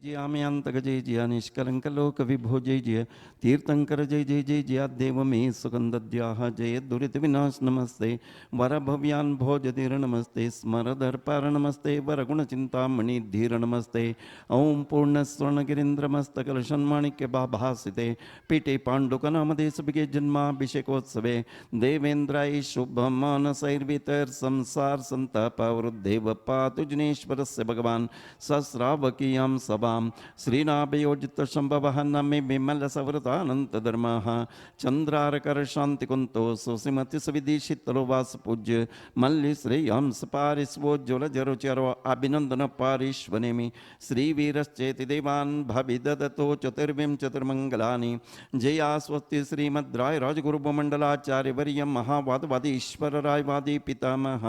जय आमयांतक जय जय निष्कलंक लोक विभो जय जय तीर्थंकर जय जय जय जय देव मे सुगंधद्याः जय दुरित विनाश नमस्ते वर भव्यान भोजधीर नमस्ते स्मर दर्पार नमस्ते वर गुण चिंतामणि धीर नमस्ते ओम पूर्ण स्वर्ण गिरीन्द्र मस्तक माणिक्य भासिते पीठे पांडुक नामदेश बिगे जन्माभिषेकोत्सवे देवेन्द्राय शुभमानसैर्वितर संसार संतापवृद्धेव पातु जिनेश्वरस्य भगवान् सहस्रावकीयां सभां श्रीनाभयोजितशम्भवः नमे विमल सवृतानंत धर्मः चंद्रारकर शांति कुंतो सुसिमति सुविदिशितलो वास पूज्य मल्लि श्रेयं सपारिस्वोज्ज्वल जरुचरो अभिनंदन पारिश्वनेमि श्रीवीरश्चेति देवान् भविददतो चतुर्विंशतिर्मङ्गलानि जया स्वस्ति श्रीमद्राय राजगुरुमण्डलाचार्य वर्य महावादवादीश्वर रायवादी पितामह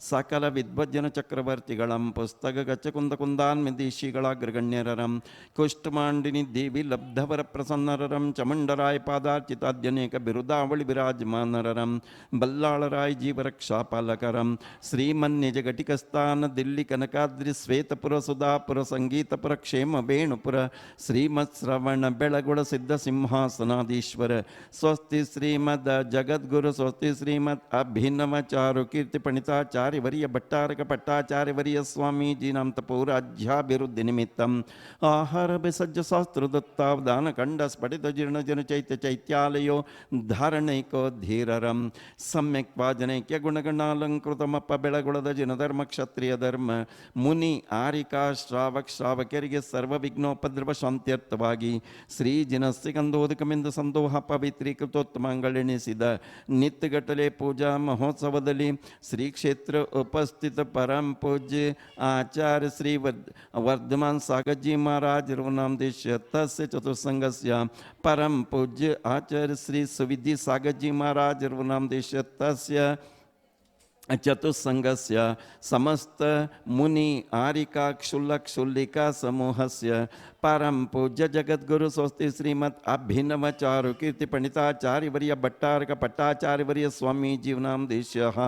सकल विद्वज्जन चक्रवर्तिगळं पुस्तक गच्छ कुंद कुंदान्मिदिशिगळाग्रगण्यररं कुष्ठमांडिनी देवी लब्धवर प्रसन्नररं चमंडराय पादार्चिताद्यनेक बिरुदावळि विराजमानररं बल्लाळराय जीवरक्षापालकरं श्रीमन्निजघटिकस्थान दिल्ली कनकाद्रि श्वेतपुर सुधापुर संगीतपुर क्षेम वेणुपुर श्रीमत्श्रवण बेळगुळ सिद्ध सिंहासनाधीश्वर स्वस्ति श्रीमद जगद्गुरु स्वस्ति श्रीमद अभिनव चारु कीर्ति पणिताचार्य वर्य भट्टारक भट्टाचार्य वर्य स्वामी जी नाम तपोराज्याभिवृद्धि निमित्तम आहार विसज्ज शास्त्र दत्तावदान खंड स्फटित जीर्ण जन चैत्य चैत्यालयो धारणैको धीररम सम्यक वाजनैक्य गुणगणालंकृतमप्प बेळगुळद जन धर्म क्षत्रिय धर्म ಮುನಿ ಆರಿಕಾ ಶ್ರಾವಕ್ ಶ್ರಾವಕರಿಗೆ ಸರ್ವ ವಿಘ್ನೋಪದ್ರವ ಶಾಂತ್ಯರ್ಥವಾಗಿ ಶ್ರೀ ಜನಸ್ಸಿಗಂಧೋದಕಮೆಂದು ಸಂದೋಹ ಪವಿತ್ರೀಕೃತೋತ್ತಮಗಳೆನಿಸಿದ ನಿತ್ಯಗಟ್ಟಲೆ ಪೂಜಾ ಮಹೋತ್ಸವದಲ್ಲಿ ಶ್ರೀ ಕ್ಷೇತ್ರ ಉಪಸ್ಥಿತ ಪರಂ ಪೂಜ್ಯ ಆಚಾರ್ಯ ಶ್ರೀ ವರ್ಧಮಾನ್ ಸಾಗರ್ಜಿ महाराज रघुनामदेश तस्य चतुर्संगस्य परम पूज्य आचार्य श्री सुविधि सागरजी महाराज रघुनामदेश तस्य चतुस्संगस्य समस्त मुनि आरिका क्षुल्लक क्षुल्लिका समूहस्य परम पूज्य जगद्गुरु स्वस्ति श्रीमद अभिनवचारु कीर्ति पंडिताचार्य वर्य भट्टारक भट्टाचार्य वर्य स्वामी जीवनाम देश्यः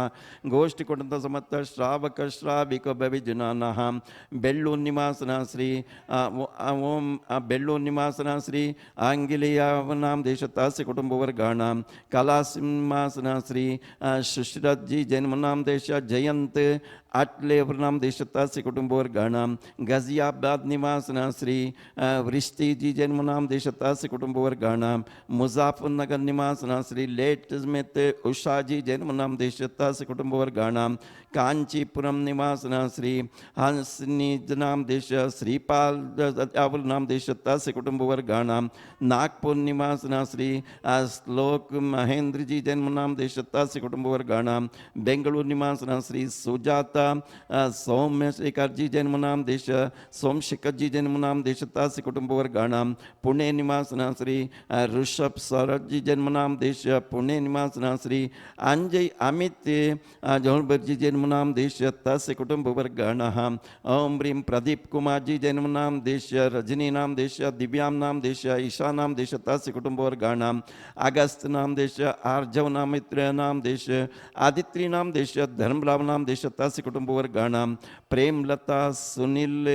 गोष्ठी कुटुंब समस्त श्रावक श्राविक भविजनानः बेल्लूर निवासना श्री ओम बेल्लूर निवासना श्री आंगिलेयावनाम देशतास्य कुटुंबवर्गाणां कलासिंहासना श्री सुश्रत जी जन्मनाम देश जयंत आटलेवरनाम देशतास्य कुटुंबवर्गाणां गाजियाबाद निवासना श्री वृष्टि जी जन्मनाम देशतास्य कुटुंबवर्गाणां मुजफ्फरनगर निवासना श्री लेट स्मित उषा जी जन्मनाम देशतास्य कुटुंबवर्गाणां कांचीपुरम निवासना श्री हंसनी नाम देश श्रीपाल नाम देशतास्य कुटुंबवर्गाणां नागपुर निवासना श्री श्लोक महेंद्र जी जन्मनाम देशतास्य कुटुंबवर्गाणां बेंगलुरु निवासना श्री सुजाता सौम्यशेखर जी जन्मनाम देश सोमशेखर जी जन्मनाम देशतास्य कुटुंबवर्गाणां पुणे निवासना श्री ऋषभ सरज जी जन्मनाम देश पुणे निवासना श्री अंजय अमित जोहबर जी जन्मनाम देश तस्य कुटुंबवर्गाणाः ओम ह्रीं प्रदीप कुमार जी जन्मनाम देश रजनी नाम देश दिव्याम नाम देश ईशा नाम देश तस्य कुटुंबवर्गाणां अगस्त नाम देश आर्जव नामित्र नाम देश आदित्रि नाम देश धर्मराव नाम देश तस्य कुटुंबवर्गाणां प्रेमलता सुनील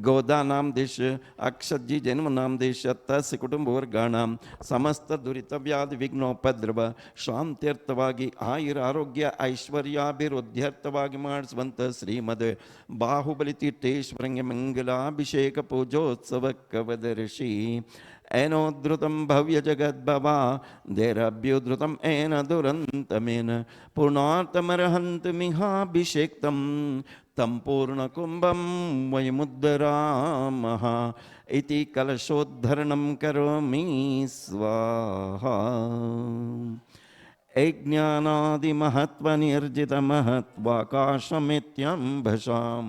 गोदा नाम देश अक्षत जी जन्म नाम देश तस्य कुटुंबवर्गाणां समस्त दुरित व्याधि विघ्नोपद्रव ಶಾಂತ್ಯರ್ಥವಾಗಿ ಆಯುರ ಆರೋಗ್ಯ ಐಶ್ವರ್ಯಾಭಿವೃದ್ಧ್ಯರ್ಥವಾಗಿ ಮಾಡಿಸುವಂತ ಶ್ರೀಮದ್ ಬಾಹುಬಲಿ ತೀರ್ಥೇಶ್ವರಂಗೆ ಮಂಗಲಾಭಿಷೇಕ ಪೂಜೋತ್ಸವ ಕವದರ್ಶಿ ಏನೋದ್ರುತಂ ಭವ್ಯ ಜಗದ್ಭವಾ ದೇರಭ್ಯುದ್ರುತಂ ಏನ ದುರಂತಮೇನ ಪೂರ್ಣಾರ್ಥಮರ್ಹಂತಮಿಹಾಭಿಷೇಕ್ತಂ ತಂ ಪೂರ್ಣಕುಂಭಂ ವಯಮುದ್ಧರಾಮಃ इति कलशोद्धरणं करोमि स्वाहा अज्ञानादिमहत्त्वनिर्जितमहत्त्वाकाशमित्यम्भसां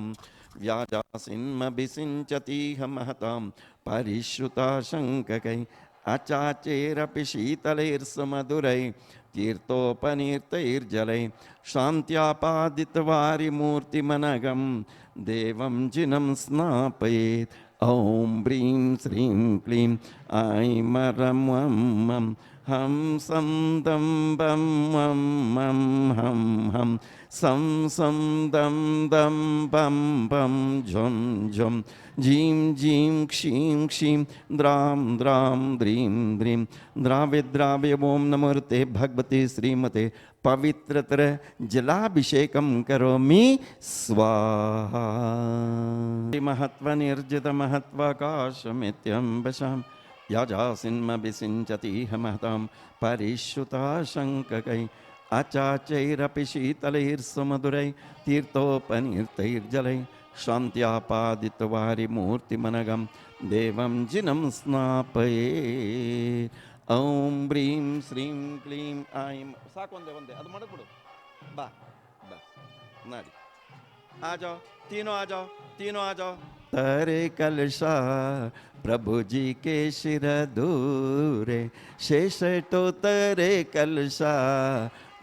व्याजासिन्मभिषिञ्चतीह महतां परिश्रुताशङ्ककै अचाचेरपि शीतलैर्सुमधुरै तीर्थोपनीर्तैर्जलै शान्त्यापादितवारिमूर्तिमनघं देवं जिनं स्नापयेत् ओम ह्रीं श्रीं क्लीं ऐं मरं वं हम सम दम बम मम मम हम हम सम सम दम दम बम बम झुम झुम जीम जीम क्षीम क्षीम द्राम द्राम द्रीम द्रीम द्राव्य द्राव्य ओम नमोते भगवते श्रीमते पवित्रतर जलाभिषेकम करोमि स्वाहा महत्व निर्जित महत्वाकाशमित्यम्बशाम याजासिन्म विसिञ्चति महतां परिश्रुता शङ्ककै अचाचैरपि शीतलैर्सुमधुरै तीर्थोपनीर्तैर्जलै शान्त्यापादितवारिमूर्तिमनगं देवं जिनं स्नापये ॐ ब्रीं श्रीं क्लीं ऐं साಕು ಒಂದೇ ಅದು ಮಡಗ್ಬಿಡು ಬಾ ಬಾ ನಡಿ आ जाओ तीनों आ जाओ तरे कलशा प्रभु जी के शिर दूरे शेष तो तरे कलशा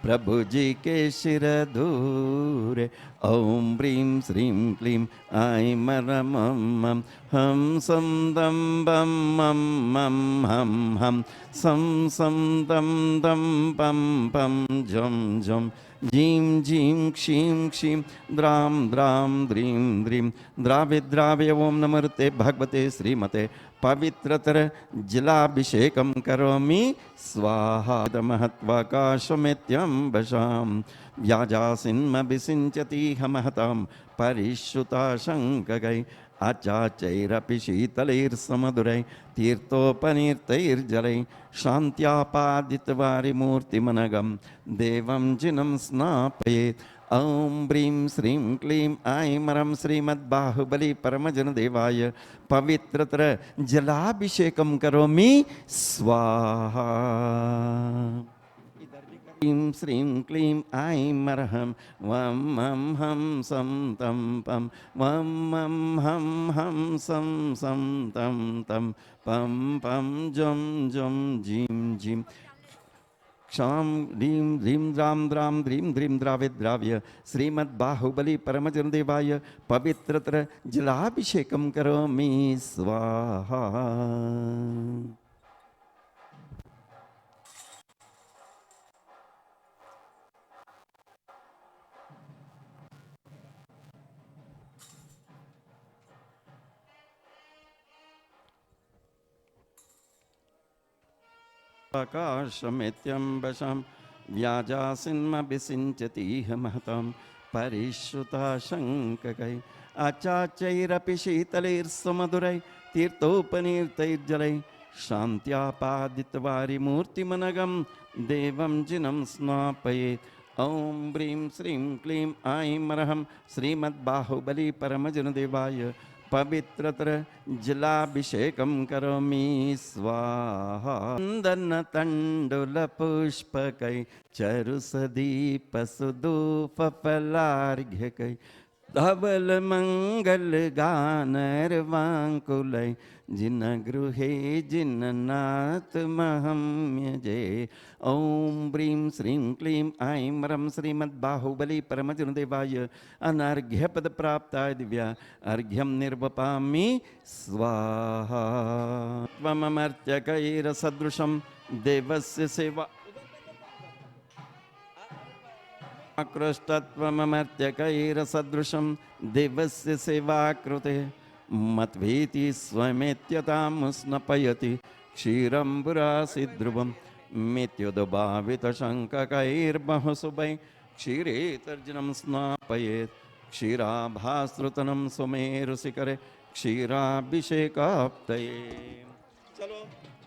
प्रभु जी के शिर दूरे ओम ब्रीं श्रीं क्लीं ऐं मरम मम हम सम दम बम मम मम हम हम सम सम दम दम बम बम झुम झुम जीं जीं क्षीं क्षीं द्रां द्रां द्रीं द्रीं द्राव्य द्राव्य ओम नमोते भगवते श्रीमते पवित्रतर जलाभिषेकं करोमि स्वाहा महत्वाकाशमित्यम्बशां व्याजासिन्म विसिञ्चति महतां परिश्रुता शङ्ककै आचाचैरपि शीतलैर्समधुरै तीर्थोपनीर्तैर्जलै शान्त्यापादितवारिमूर्तिमनगं देवं जिनं स्नापयेत् ॐ ब्रीं श्रीं क्लीं ऐं मरं श्रीमद्बाहुबली परमजनदेवाय पवित्रतर जलाभिषेकं करोमि स्वाहा क्लीं श्रीं क्लीं ऐं मरहं वं मं हं सं तं पं वं मं हं हं सं सं तं तं पं पं जं जं जीं जीं क्षां ह्रीं ह्रीं द्रां द्रां द्रीं द्रीं द्राव्य द्राव्य श्रीमद्बाहुबली परमजनदेवाय पवित्रतर जलाभिषेकं करोमि स्वाहा आकाशमित्यम्बशां व्याजासिन्म विसिञ्चतीह महतां परिश्रुता शङ्ककै आचाचैरपि शीतलैर्सुमधुरै तीर्थोपनीर्तैर्जलै शान्त्यापादितवारिमूर्तिमनगं देवं जिनं स्नापयेत् ॐ ब्रीं श्रीं क्लीं ऐं मरहं श्रीमद्बाहुबली परमजनदेवाय पवित्रतर जलाभिषेकं करोमि स्वाहा चन्दन तण्डुल पुष्पकै चरुसदीपसुधूपफलार्घ्यकै धवल मंगल गानर्वाङ्कुलै जिन गृहे जिननाथ महम्यजे ॐ ब्रीं श्रीं क्लीं ऐं मरं श्रीमद्बाहुबली परमजनदेवाय अनर्घ्यपदप्राप्ताय दिव्या अर्घ्यं निर्वपामि स्वाहा त्वममर्त्यकैरसदृशं देवस्य सेवा आकृष्टत्वममर्त्यकैरसदृशं देवस्य सेवाकृते मत्वेति स्वमेत्यतां स्नपयति क्षीरम्बुरासि ध्रुवं मित्युदभावितशङ्ककैर्बहुशुभै क्षीरे तर्जनं स्नापयेत् क्षीराभासृतनं सुमेरुशिखरे क्षीराभिषेकाप्तये चलो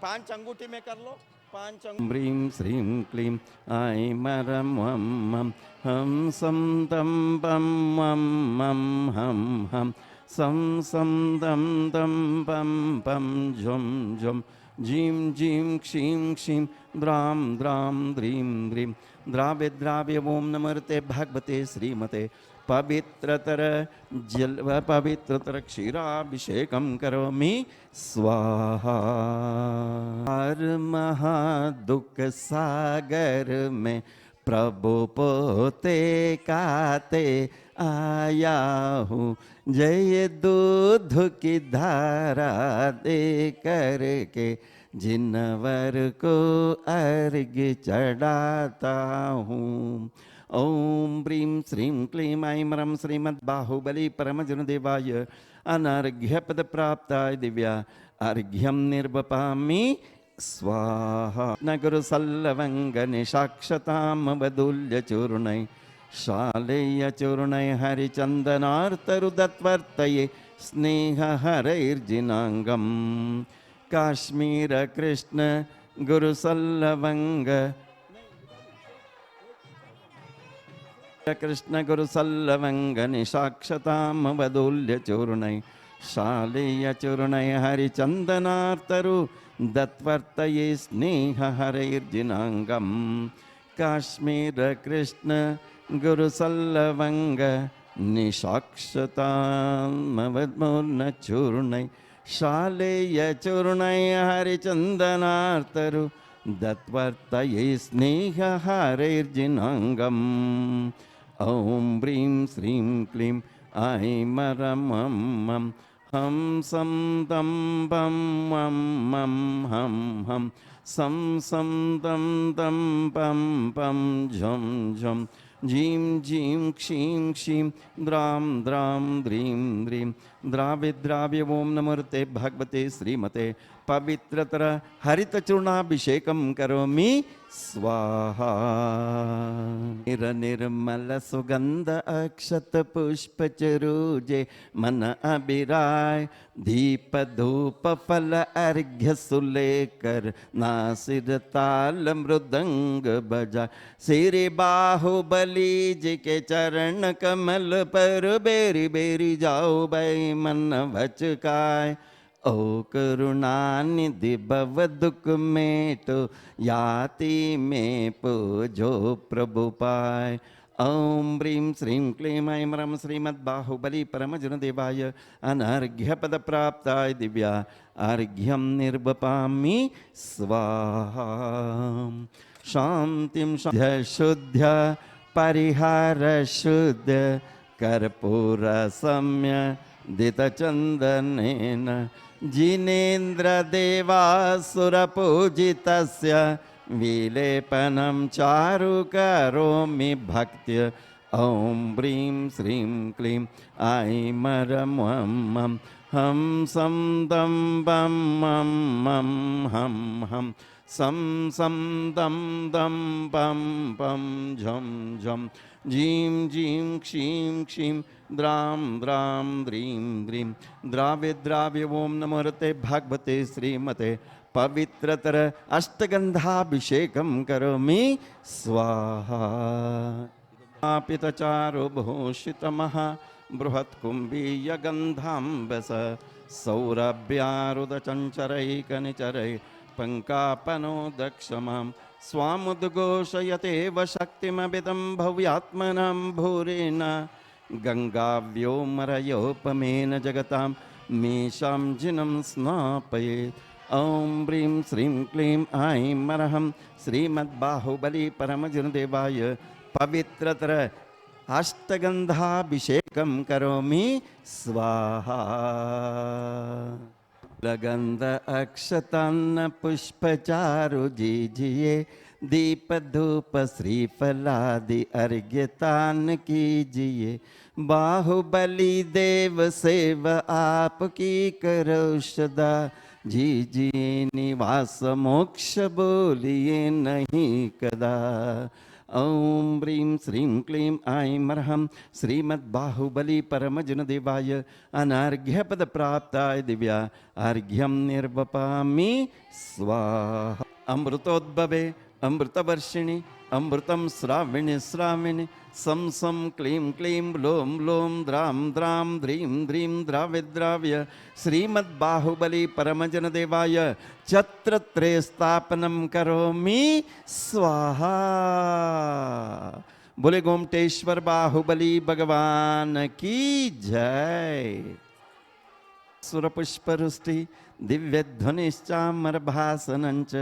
5 अंगूठी में कर लो 5 ब्रीं श्रीं क्लीं ऐं मरं वं मं हं सं तं पं वं मं हं हं सं सं दं दं पं पं झुं झुं जीं जीं क्षीं क्षीं द्रां द्रां द्रीं द्रीं द्राव्य द्राव्य ओम नमोते भगवते श्रीमते पवित्रतर क्षीराभिषेकं करोमि स्वाहा हर महादुख सागर में प्रभु पोते काते आया हूँ जय दूध की धारा दे करके जिनवर को अर्घ्य चढ़ाता हूँ। ओम ब्रीं श्रीं क्लीं ऐं रं श्रीमद्बाहुबली परमजनदेवाय अनर्घ्यपद प्राप्ताय दिव्या अर्घ्यं निर्वपामि स्वाहा। न गुरु सल्लवंग निशाक्षतामवदुल्य चूर्णै शालेय चूर्णै हरिचन्दनार्तरुदत्वर्तये स्नेह हरैर्जिनांगम। काश्मीर कृष्ण गुरु सल्लवंग कृष्ण गुरु सल्लवंग निशाक्षतामवदुल्य चूर्णै शालेय चूर्णै हरिचन्दनार्तरु दत्वर्तये स्नेह हरैर्जिनांगम। काश्मीर कृष्ण गुरु सल्लवंग निशाक्षतामवदुल्य चूर्णै शालेय चूर्णै हरिचन्दनार्तरु दत्वर्तये स्नेह हरैर्जिनांगम। ओम ब्रीं श्रीं क्लीं ऐं रं हम सं दं बं मं मं हम हम सं दं दं पं पं झं झं जीं जीं क्षीं क्षीं द्रां द्रां द्रीं द्रीं द्राविद्राव्य। ओम नमोते भगवते श्रीमते पवित्रतर हरितचूर्णाभिषेकं करोमि स्वाहा। निर्मल सुगंध अक्षत पुष्प चरूजे मन अबिराय दीप धूप फल अर्घ्य सुलेकर नासिर ताल मृदंग बजा। सिरे बाहुबली जी के चरण कमल पर बेरी बेरी जाओ बै मन भचकाय। ओ करुणानिधि भव दुख मेटो याति में पूजो प्रभु पाय। ओम ब्रीं श्रीं क्लीं ऐं रं श्रीमद्बाहुबली परमजनदेवाय अनर्घ्यपद प्राप्ताय दिव्या अर्घ्यं निर्वपामि स्वाहा। शांतिं शुद्ध परिहार शुद्ध कर्पूर सम्य दितचन्दनेन जिनेन्द्र देवासुरपूजितस्य विलेपनं चारु करोमि भक्त्या। ओम ब्रीं श्रीं क्लीं ऐं रं हम सं दं बं मं मं हम हम सं दं दं पं पं झं झं जीं जीं क्षीं क्षीं द्रां द्रां द्रीं द्रीं द्राव्य। ओम नमोते भगवते श्रीमते पवित्रतर अष्टगंधाभिषेकं करोमि स्वाहा। पितचारु भूषितमः बृहत्कुम्भीय गन्धाम्बस सौरभ्यारुदचञ्चरैकनिचरै पङ्कापनो दक्षमां स्वामुद्घोषयतेव शक्तिमभिदं भव्यात्मनां भूरेण। गङ्गाव्योमरयोपमेन जगतां मेषां जिनं स्नापयेत्। ओम ब्रीं श्रीं क्लीं ऐं रं श्रीमद्बाहुबली परमजनदेवाय पवित्रतर अष्टगंधाभिषेकं करोमि स्वाहा। लगंध अक्षतान्न पुष्पचारु जीजिए दीप धूप श्रीफलादि अर्घ्यतान कीजिए। बाहुबली देव सेव आपकी करो सदा जी निवास मोक्ष बोलिए नहीं कदा। ओम ब्रीं श्रीं क्लीं ऐं रं श्रीमद्बाहुबली परमजनदेवाय अनर्घ्यपद प्राप्ताय दिव्या अर्घ्यं निर्वपामि स्वाहा। अमृतोद्भवे अमृतवर्षिणि अमृतं श्राविणि श्राविणि सं क्लीं क्लीं लों लों द्रां द्रां द्रीं द्रीं द्राव्य। श्रीमद्बाहुबली परमजनदेवाय छत्रत्रय स्थापनं करोमि स्वाहा। बोले गोमटेश्वर बाहुबली भगवान की जय। सुरपुष्परुष्टि दिव्यध्वनिश्चामरभासनञ्च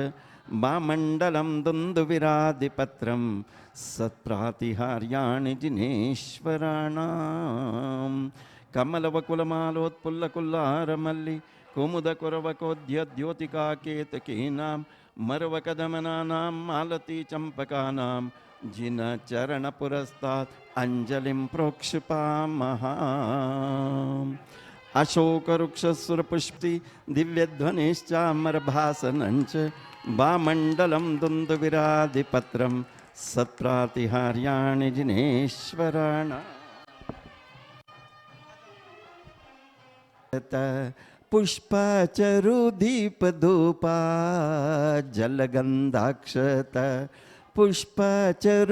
मामण्डलं दुन्दुविरादिपत्रं सत्प्रातिहार्याणि जिनेश्वराणां। कमलवकुलमालोत्पुल्लकुल्लारमल्लि कुमुदकुरवकोद्य द्योतिकाकेतकीनां मर्वकदमनानां मालती चम्पकानां जिन चरणपुरस्तात् अञ्जलिं प्रोक्षिपामः। अशोकवृक्षसुरपुष्पि दिव्यध्वनिश्चामरभासनञ्च वामण्डलं दुन्दुविरादिपत्रं सत्रातिहार्याणि जिनेश्वराणाम्। पुष्पचरुदीपधूपा जलगन्धाक्षत पुष्पचरुदीपधूपा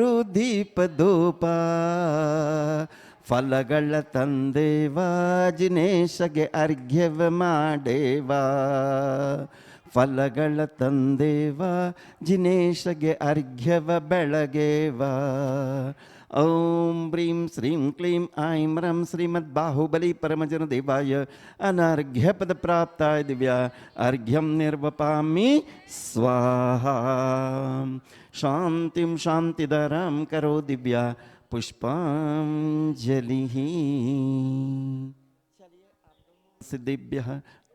ಫಲಗಳ ತಂದೇವ ಜಿನೇಶಗೆ ಅರ್ಘ್ಯವ ಮಾಡೇವ ಫಲಗಳ ತಂದೇವ ಜಿನೇಶಗೆ ಅರ್ಘ್ಯವ ಬೆಳಗೇವ ಓಂ ಬ್ರೀಂ ಶ್ರೀಂ ಕ್ಲೀಂ ಐಂ ರಂ ಶ್ರೀಮದ್ ಬಾಹುಬಲಿ ಪರಮಜನ ದೇವಾಯ ಅನರ್ಘ್ಯ ಪದ ಪ್ರಾಪ್ತಾಯ ದಿವ್ಯ ಅರ್ಘ್ಯಂ ನಿರ್ವಪಾಮಿ ಸ್ವಾಹಾ ಶಾಂತಿಂ ಶಾಂತಿಧರಂ ಕರೋ ದಿವ್ಯ पुष्पांजलि सिद्धेभ्यः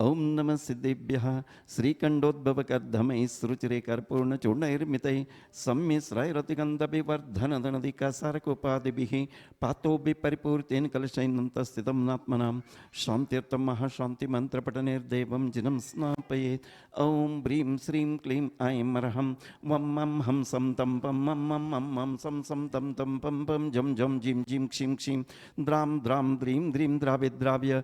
ओम नमः सिद्धेभ्यः श्रीकंडोद्भवकर्धमैः सृचिरे कर्पूर्णचूर्णैर्मितैः सम्मिश्रैरतिगन्धभिवर्धनदनदिकासारकोपादिभिः पातोभिः परिपूर्तेन कलशैनन्तस्थितं नात्मनां शान्त्यर्थं महाशान्तिमन्त्रपठनेर्देवं जिनं स्नापयेत्। ओम ब्रीं श्रीं क्लीं ऐं अरहं वं मं हं सं तं पं मं मं मं मं सं सं तं तं पं पं जं जं जिं जिं क्षीं क्षीं द्रां द्रां द्रीं द्रीं द्राव्य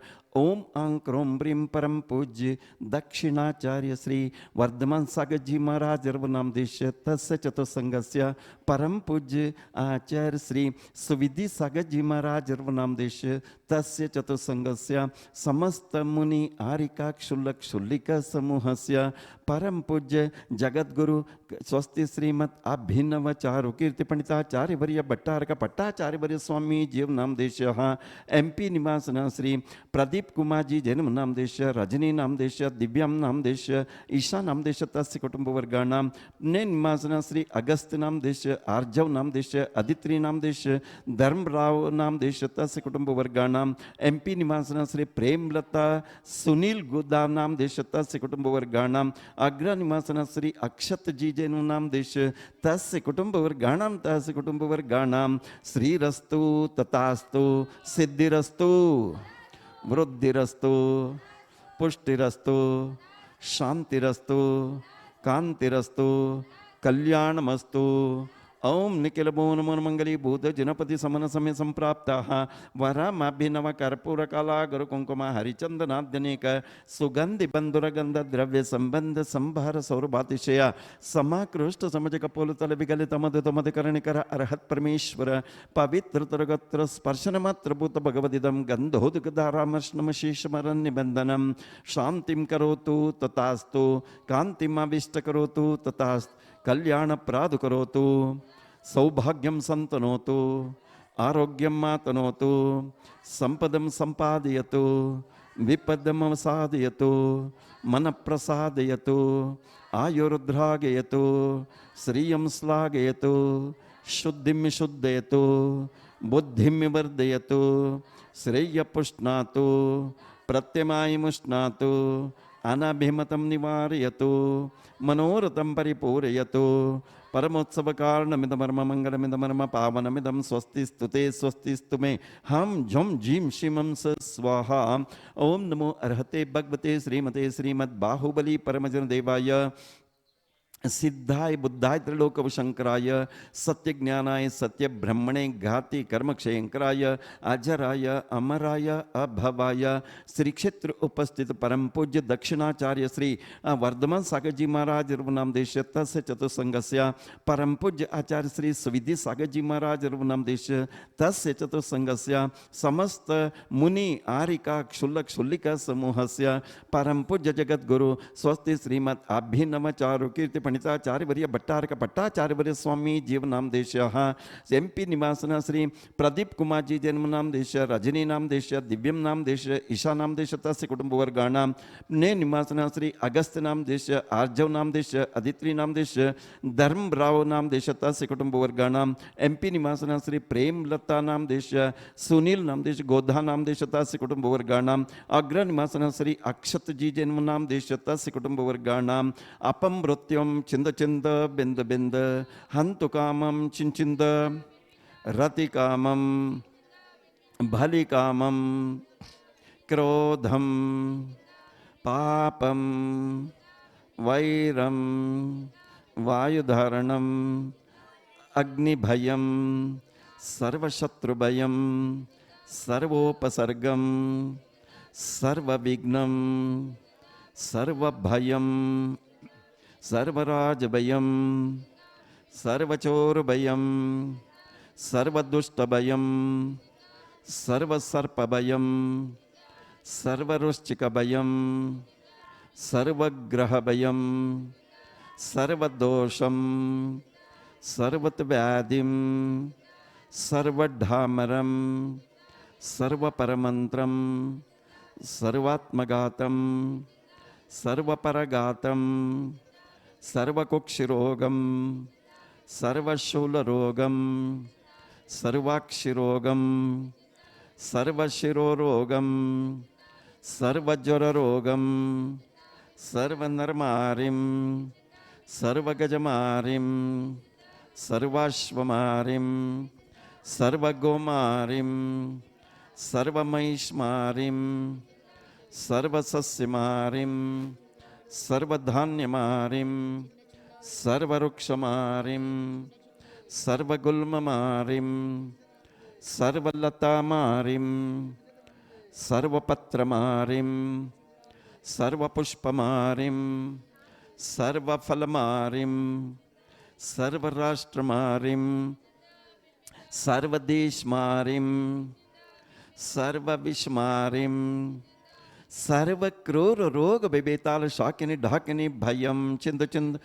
ओम आं क्रों ब्रीं परम पूज्य दक्षिणाचार्य श्री वर्धमान सागर जी महाराज नाम देश तस्य चतुसंगस्य परम पूज्य आचार्य श्री सुविधि सागर जी महाराज नाम देश तस्य चतुसंगस्य समस्त मुनि आरिका क्षुल्लक क्षुल्लिक समूहस्य परम पूज्य जगद्गुरु स्वस्ति श्रीमत् अभिनव चारु कीर्ति पंडिताचार्य वर्य भट्टारक भट्टाचार्य वर्य स्वामी जीव नाम देश MP निवासन श्री प्रदीप कुमार जी जैन नाम देश रजनी नाम देश दिव्यम नाम देश ईशा नाम देश तस्य कुटुंब वर्गाणां ने निवासन श्री अगस्त्य नाम देश आर्जव नाम देश अदित्री नाम देश धर्मराव नाम देश तस्य कुटुंब वर्गाणां MP निवासन श्री प्रेमलता सुनील गुदा नाम देश तस्य कुटुंब वर्गाणां अग्र निवासन श्री अक्षत जी जैन नाम देश तस्य कुटुंब वर्गाणां श्रीरस्तु तथास्तु सिद्धिरस्तु वृद्धिरस्तु पुष्टिरस्तु शांतिरस्तु कांतिरस्तु कल्याणमस्तु। ओम निखिल भुवन मंगली भूत जनपति समन समय संप्राप्ता वरमाभिनव कर्पूर कला गुरु कुंकुम हरिचंदनाद्यनेक सुगंधि बंधुर गंध द्रव्य संबंध संभार सौरभातिशय समाकृष्ट समझ कपोल तल विगलित मधुत मधुकरणिकर अर्हत परमेश्वर पवित्र तरगत्र स्पर्शन मात्र भूत भगवदिदम गंधोदक धारामर्शनम शेषमरन निबंधनम शांतिम करोतु तथास्तु कांतिमाविष्ट करोतु तथास्तु कल्याण प्रादु करोतु सौभाग्यम संतनोतु आरोग्यम मातनोतु संपदम संपादयतु विपदम साधयतु मन प्रसादयतु आयुर्द्रागयतु श्रियं श्लाघयतु शुद्धिं शुद्धयतु बुद्धिं वर्धयतु श्रेय पुष्णातु प्रत्यमायमुष्णातु अनाभिमतं निवारयतु मनोरथं परिपूरयतु परमोत्सव कारणमिदमर्म मंगलमिदमर्म पावनमिदं स्वस्ति स्तुते स्वस्ति स्तुमे हम झम जीम शिमं स स्वाहा। ओम नमो अर्हते भगवते श्रीमते श्रीमद् बाहुबली परमजन देवाय सिद्धाय बुद्धाय त्रिलोकशंकराय सत्य ज्ञानाय सत्य ब्रह्मणे घाति कर्म क्षयंकराय अजराय अमराय अभवाय श्री क्षेत्र उपस्थित परम पूज्य दक्षिणाचार्य श्री वर्धमान सागर जी महाराज नाम देश तस्य चतुसंगस्य परम पूज्य आचार्य श्री सुविधि सागर जी महाराज नाम देश तस्य चतुसंगस्य समस्त मुनि आरिका क्षुल्लक क्षुल्लिका समूहस्य परम पूज्य जगद्गुरु स्वस्ति श्रीमत् अभिनव चारु कीर्ति पणिताचार्यवर्य भट्टारक भट्टाचार्यवर्य स्वामी जीव नाम देश MP निवासना श्री प्रदीप कुमार जी जन्म नाम देश रजनी नाम देश दिव्यम नाम देश ईशा नाम देश तस्य कुटुंबवर्गाणां ने निवासना श्री अगस्त नाम देश आर्जव नाम देश अदित्री नाम देश धर्मराव नाम देश तस्य कुटुंबवर्गाणां MP निवासना श्री प्रेमलता नाम देश सुनील नाम देश गोधा नाम देश तस्य कुटुंबवर्गाणां अग्र निवासना श्री अक्षत जी जन्म नाम देश तस्य कुटुंबवर्गाणां अपम मृत्युम चिंद चिंद बिंद बिंद हंतु कामम चिंचिंद रति कामम भलि कामम क्रोधम पापम वैरम वायुधारणम अग्निभयम सर्वशत्रुभयम सर्वोपसर्गम सर्वविघ्नं सर्वभयं सर्वराजभयं सर्वचोरभयं सर्वदुष्टभयं सर्वसर्पभयं सर्ववृश्चिकभयं सर्वग्रहभयं सर्वदोषं सर्वव्याधिं सर्वढामरं सर्वपरमंत्रं सर्वात्मघातं सर्वपरघातं सर्वकुक्षिरोगं सर्वशूलरोगं सर्वाक्षिरोगं सर्वशिरोरोगं सर्वज्वररोगं सर्वनरमारिं सर्वगजमारिं सर्वाश्वमारिं सर्वगोमारिं सर्वमहिष्मारिं सर्वसस्यमारिं सर्वधान्यमारिं सर्ववृक्षमारिं सर्वगुल्ममारिं सर्वलतामारिं सर्वपत्रमारिं सर्वपुष्पमारिं सर्वफलमारिं सर्वराष्ट्रमारिं सर्वदेशमारिं सर्वविषमारिं सर्वक्रूर रोग विबेताल शाकिनी ढाकिनी भयं चिंद चिंद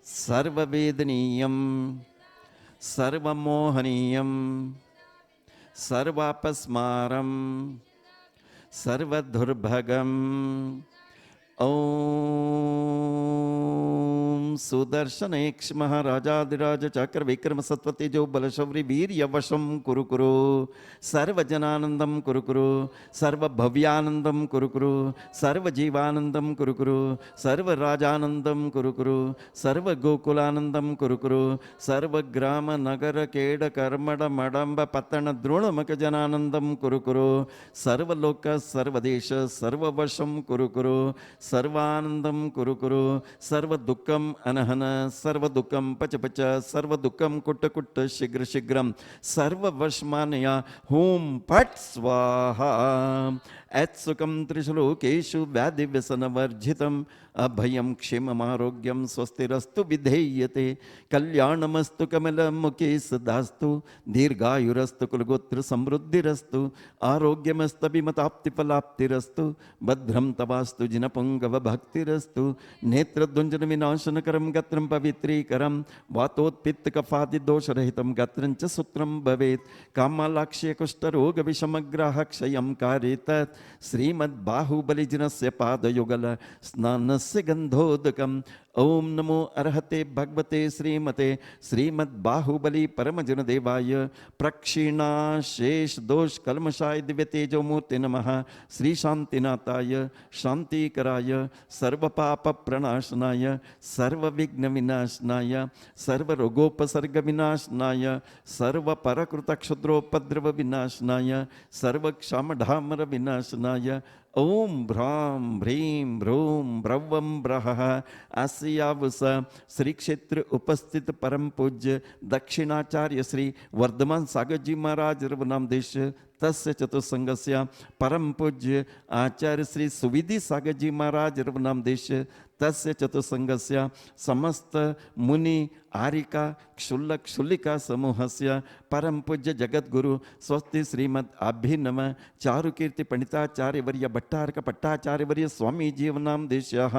सर्ववेदनीयं सर्वमोहनीयं सर्वापस्मारं सर्वदुर्भगम् ओम सुदर्शन एक्ष महाराजाधिराज चक्र विक्रम सत्वते जो बल शौर्य वीर यवशम कुरु कुरु सर्वजनानंदम कुरु कुरु सर्वभव्यानंदम कुरु कुरु सर्वजीवानंदम कुरु कुरु सर्वराजानंदम कुरु कुरु सर्वगोकुलानंदम कुरु कुरु सर्वग्राम नगर केड कर्मड मडंब पतन द्रोणमक जनानंदम कुरु कुरु सर्वलोक सर्वदेश सर्ववशम कुरु कुरु सर्वानंदम कुरु कुरु सर्वदुःखम अनहन सर्वदुःखम पच पच सर्वदुःखम कुट्ट कुट्ट शीघ्र शीघ्रम सर्ववशमानया हुम पट स्वाहा ऐत्सुकम त्रिश्लोकेषु व्याधि व्यसनवर्जितम अभयम क्षेममारोग्यम स्वस्तिरस्तु विधेयते कल्याणमस्तु कमलमुखे सदास्तु दीर्घायुरस्तु कुलगोत्र समृद्धिरस्तु आरोग्यमस्तभिमताप्तिफलाप्तिरस्तु भद्रम तवास्तु जिनपुंगव भक्तिरस्तु नेत्रद्वंजन विनाशनकरं गत्रं पवित्रीकरं वातोत्पित्तकफादिदोषरहितं गत्रं च सूत्रं भवेत् कामालाक्ष्य कुष्ठरोग विषमग्रह क्षयं कारेत श्रीमद्बाहुबलिजिनस्य पादयुगल स्नानस्य गन्धोदकम् ओम नमो अर्हते भगवते श्रीमते श्रीमद्बाहुबली परमजनदेवाय प्रक्षीणा शेष दोष कल्मषाय दिव्य तेजो मूर्ति नमः श्री शांतिनाथाय शांतिकराय सर्वपाप प्रणाशनाय सर्वविघ्न विनाशनाय सर्वरोगोपसर्ग विनाशनाय सर्वपरकृत क्षुद्रोपद्रव विनाशनाय सर्वक्षामढामर विनाशनाय ओम भ्रां भ्रीं भ्रूं ब्रवं ब्रह आसियावस श्री क्षेत्र उपस्थित परम पूज्य दक्षिणाचार्य श्री वर्धमान सागर जी महाराज रवनाम देश तस्य चतुस्संगस्य परम पूज्य आचार्य श्री सुविधि सागर जी महाराज रघुनाम देश तस्य चतुस्संगस्य समस्त मुनि आरिका क्षुल्लक क्षुल्लिका समूहस्य परम पूज्य जगद्गुरु स्वस्ति श्रीमद अभिनव चारुकीर्ति पंडिताचार्य वर्य भट्टारक पट्टाचार्य वर्य स्वामी जीवनाम देश्यः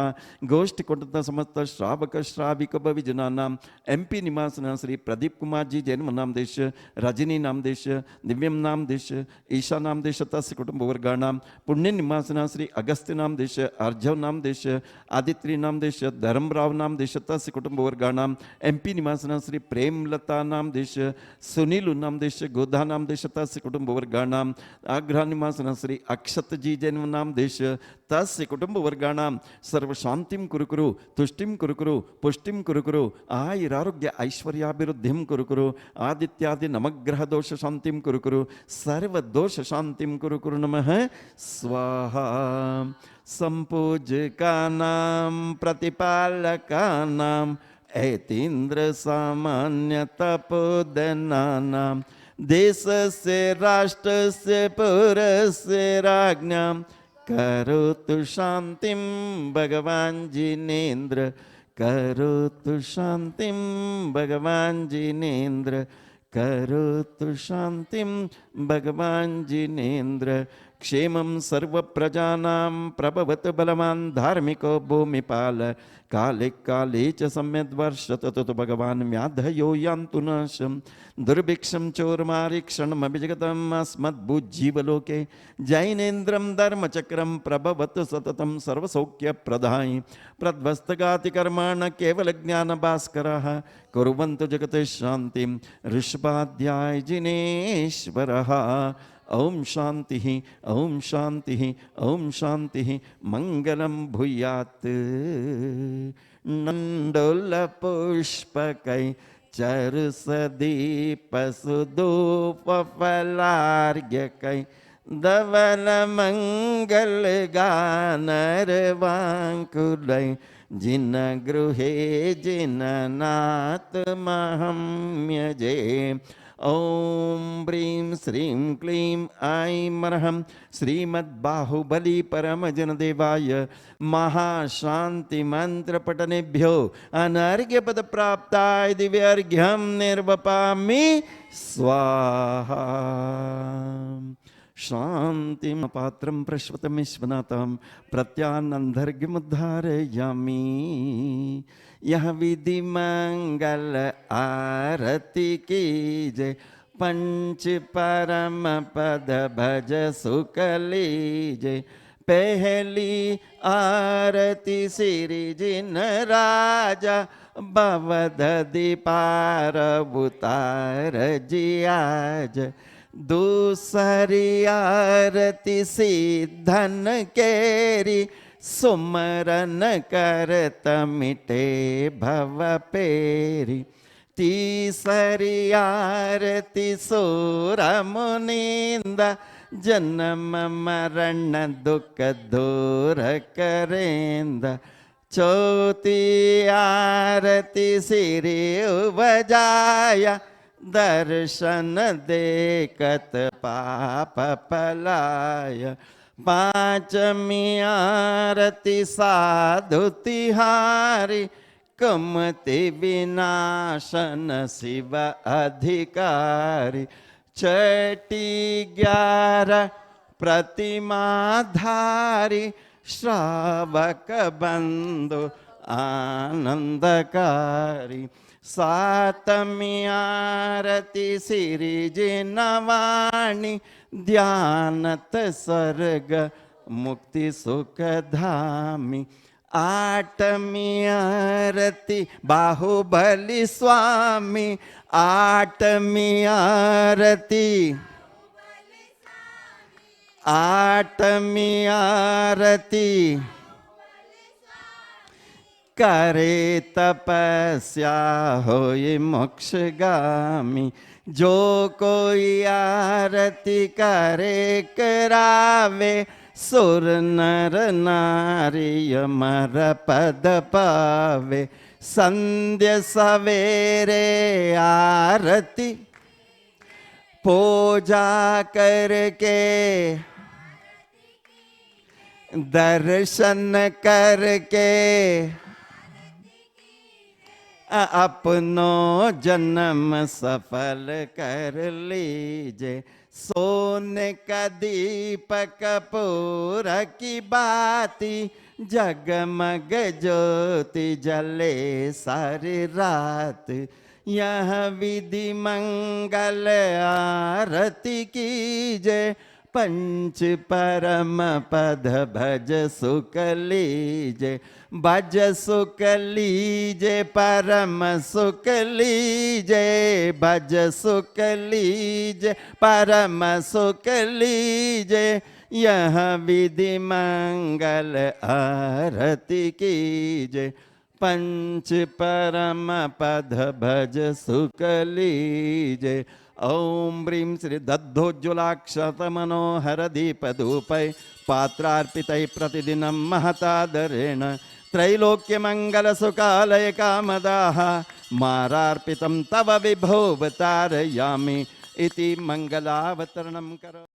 गोष्ठ कुटुंब समस्त श्रावक श्राविक भविजनानां MP निवासना श्री प्रदीप कुमार जी जैन नाम देश रजनी नाम देश दिव्यम नाम देश ईशा नाम देश तस्य कुटुंब वर्गाणां पुण्य निवासना श्री अगस्त्य नाम देश अर्जव नाम देश आदित्य नाम देश धर्मराव नाम देश तस्य कुटुंब वर्गाणां MP निवासना श्री प्रेमलता नाम देश सुनील नाम देश गोधा नाम देश तस्य कुटुंब वर्गाणां आग्रह निवासना श्री अक्षत जी जैन नाम देश तस्य कुटुंब वर्गाणां सर्व शांतिं कुरुकुरु तुष्टिं कुरुकुरु पुष्टिं कुरुकुरु आयुरारोग्य ऐश्वर्याभिवृद्धिं कुरुकुरु आदित्यादि नवग्रह दोष शांतिं कुरुकुरु सर्व दोष शांतिं कुरुकुरु नमः स्वाहा संपूज्यकानां प्रतिपालकानां ऐतीन्द्र सामान्य तपोधनानां देशस्य राष्ट्रस्य पुरस्य राज्ञां करोतु शांतिं भगवान् जिनेन्द्र करोतु शांतिं भगवान् जिनेन्द्र करोतु शांतिं भगवान् जिनेन्द्र क्षेमं सर्वप्रजानां प्रभवतु बलवान् धार्मिको भूमिपाल काले काले च सम्यद्वर्षतु ततो भगवान् व्याधयो यान्तु नाशं दुर्भिक्षं चोरमारीक्षणमभिजगतम् अस्मद्भुजीवलोके जैनेन्द्रं धर्मचक्रं प्रभवतु सततं सर्वसौख्यप्रदायि प्रध्वस्तगातिकर्माण केवलज्ञानभास्करः कुर्वन्तु जगते शान्तिं ऋषभाध्याय जिनेश्वरः ओम शांति ओम शांति ओम शांति मंगलम भूयात् नंदोल पुष्पकै चरुसदीप सुधूप फलार्घ्यकै धवल मंगल गानर वांकुलै जिन गृहे जिन नाथ महम्यजे ओम ब्रीं श्रीं क्लीं ऐं मरहं श्रीमद्बाहुबली परमजनदेवाय महाशांति मंत्र पठनेभ्यो अनर्घ्यपद प्राप्ताय दिव्यार्घ्यं निर्वपामि स्वाहा शांतिं पात्रं प्रश्वतमीश्वनाथं प्रत्यानंदर्घ्यमुद्धारयामि यह विधि मंगल आरती की जय पंच परम पद भज सुख लीजय पहली आरती श्री जिन राजा भवदधि पार उतार जियाज दूसरी आरती सिद्धन केरी सुमरन करत मिटे भव पेरी तीसरी आरती सूर मुनिंद जन्म मरण दुख दूर करेंद चौथी आरती श्री बजाया दर्शन देखत पाप पलाय पांचमी आरती साधु तिहारी कुमति विनाशन शिव अधिकारी छठी 11 प्रतिमाधारी श्रावक बंधु आनंदकारी सातमी आरती श्री जिनवाणी ध्यानत स्वर्ग मुक्ति सुख धामी आठमी आरती बाहुबली स्वामी आठमी आरती आठमी आरती करे तपस्या होए मोक्षगामी जो कोई आरती करे करावे सुर नर नारी अमर पद पावे संध्या सवेरे आरती पूजा करके दर्शन करके अपनो जन्म सफल कर लीजिए। सोने का दीपक पूर की बाती जगमग ज्योति जले सारी रात। यह विधि मंगल आरती कीजिए। पंच परम पद भज सुख लीजिए। भज सुख लीजिए परम सुख लीजिए। भज सुख लीजिए परम सुख लीजिए। यह विधि मंगल आरती कीजिए। पंच परम पद भज सुख लीजिए। ओम ह्रीं श्री दद्धोज्ज्वलाक्षत मनोहर दीपधूपै पात्रार्पितै प्रतिदिनं महतादरेण त्रैलोक्य मंगल सुखालय कामदाः मारार्पितं तव विभो तारयामि इति मंगलावतरणं करो।